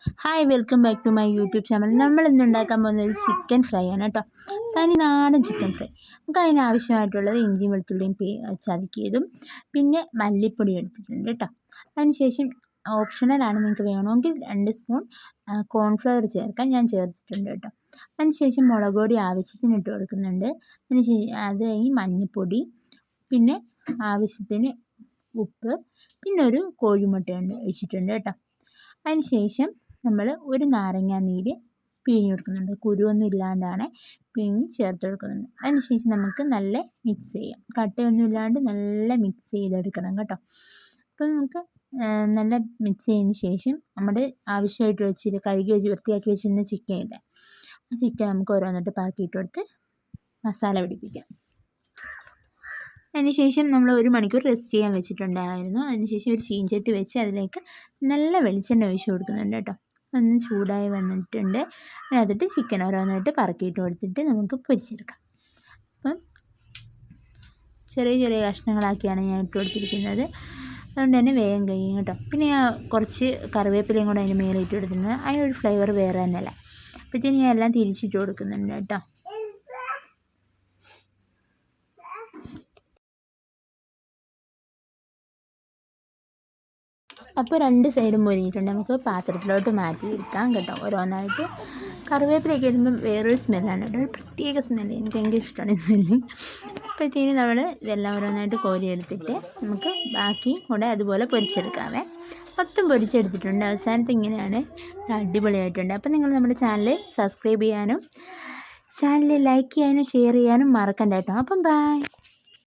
Hi welcome back to my YouTube channel. നമ്മൾ ഇന്ന് ഉണ്ടാക്കാൻ പോകുന്നത് ചിക്കൻ ഫ്രൈ ആണ് കേട്ടോ. തനി നാടൻ ചിക്കൻ ഫ്രൈ. നമുക്ക് അതിനാവശ്യമായിട്ടുള്ളത് ഇഞ്ചിയും വെളുത്തുള്ളിയും ചതക്കിയതും പിന്നെ മല്ലിപ്പൊടി എടുത്തിട്ടുണ്ട് കേട്ടോ. അതിനുശേഷം ഓപ്ഷണലാണ്, നിങ്ങൾക്ക് വേണമെങ്കിൽ 2 സ്പൂൺ കോൺഫ്ലവർ ചേർക്കാൻ, ഞാൻ ചേർത്തിട്ടുണ്ട് കേട്ടോ. അതിനുശേഷം മുളക് പൊടി ആവശ്യത്തിന് ഇട്ട് കൊടുക്കുന്നുണ്ട്. അത് കഴിഞ്ഞ് മഞ്ഞൾപ്പൊടി, പിന്നെ ആവശ്യത്തിന് ഉപ്പ്, പിന്നെ ഒരു കോഴിമുട്ട ഒഴിച്ചിട്ടുണ്ട് കേട്ടോ. അതിന് ശേഷം നമ്മൾ ഒരു നാരങ്ങ നീര് പിഴിഞ്ഞ് കൊടുക്കുന്നുണ്ട്. കുരുവൊന്നും ഇല്ലാണ്ടാണ് പിഴിഞ്ഞ് ചേർത്ത് കൊടുക്കുന്നുണ്ട്. അതിന് ശേഷം നമുക്ക് നല്ല മിക്സ് ചെയ്യാം. കട്ടയൊന്നും ഇല്ലാണ്ട് നല്ല മിക്സ് ചെയ്തെടുക്കണം കേട്ടോ. അപ്പോൾ നമുക്ക് നല്ല മിക്സ് ചെയ്തതിന് ശേഷം നമ്മുടെ ആവശ്യമായിട്ട് കഴുകി വൃത്തിയാക്കി വെച്ചിരുന്ന ചിക്കൻ ഇല്ല, ആ ചിക്കൻ നമുക്ക് ഓരോന്നിട്ട് പാക്കിയിട്ട് കൊടുത്ത് മസാല പിടിപ്പിക്കാം. അതിനുശേഷം നമ്മൾ 1 മണിക്കൂർ റെസ്റ്റ് ചെയ്യാൻ വെച്ചിട്ടുണ്ടായിരുന്നു. അതിനുശേഷം ഒരു ചീഞ്ചട്ടി വെച്ച് അതിലേക്ക് നല്ല വെളിച്ചെണ്ണ ഒഴിച്ച് കൊടുക്കുന്നുണ്ട് കേട്ടോ. ഒന്ന് ചൂടായി വന്നിട്ടുണ്ട്. അതിനകത്തിട്ട് ചിക്കൻ ഓരോന്നായിട്ട് പറക്കിയിട്ട് കൊടുത്തിട്ട് നമുക്ക് പൊരിച്ചെടുക്കാം. അപ്പം ചെറിയ ചെറിയ കഷ്ണങ്ങളാക്കിയാണ് ഞാൻ ഇട്ട് കൊടുത്തിരിക്കുന്നത്. അതുകൊണ്ട് തന്നെ വേഗം കഴിയും കേട്ടോ. പിന്നെ ഞാൻ കുറച്ച് കറിവേപ്പിലയും കൂടെ അതിന് മേലെ ഇട്ട് കൊടുത്തിട്ടുണ്ട്. അതിനൊരു ഫ്ലേവർ വേറെ തന്നെയല്ലേ. അപ്പോഴത്തേന് ഞാൻ എല്ലാം തിരിച്ചിട്ട് കൊടുക്കുന്നുണ്ട് കേട്ടോ. അപ്പോൾ 2 സൈഡും മൊരിഞ്ഞിട്ടുണ്ട്. നമുക്ക് പാത്രത്തിലോട്ട് മാറ്റിയെടുക്കാം കേട്ടോ. ഓരോന്നായിട്ട് കറിവേപ്പിലയൊക്കെ ഇടുമ്പം വേറൊരു സ്മെല്ലാണ് കേട്ടോ, ഒരു പ്രത്യേക സ്മെല്ല്. എനിക്ക് ഭയങ്കര ഇഷ്ടമാണ് ഈ സ്മെല്ല്. അപ്പോഴത്തേന് നമ്മൾ ഇതെല്ലാം ഓരോന്നായിട്ട് കോരിയെടുത്തിട്ട് നമുക്ക് ബാക്കി കൂടെ അതുപോലെ പൊരിച്ചെടുക്കാമേ. മൊത്തം പൊരിച്ചെടുത്തിട്ടുണ്ട്. അവസാനത്തെ ഇങ്ങനെയാണ്, അടിപൊളിയായിട്ടുണ്ട്. അപ്പോൾ നിങ്ങൾ നമ്മുടെ ചാനൽ സബ്സ്ക്രൈബ് ചെയ്യാനും ചാനൽ ലൈക്ക് ചെയ്യാനും ഷെയർ ചെയ്യാനും മറക്കണ്ട കേട്ടോ. അപ്പം ബൈ.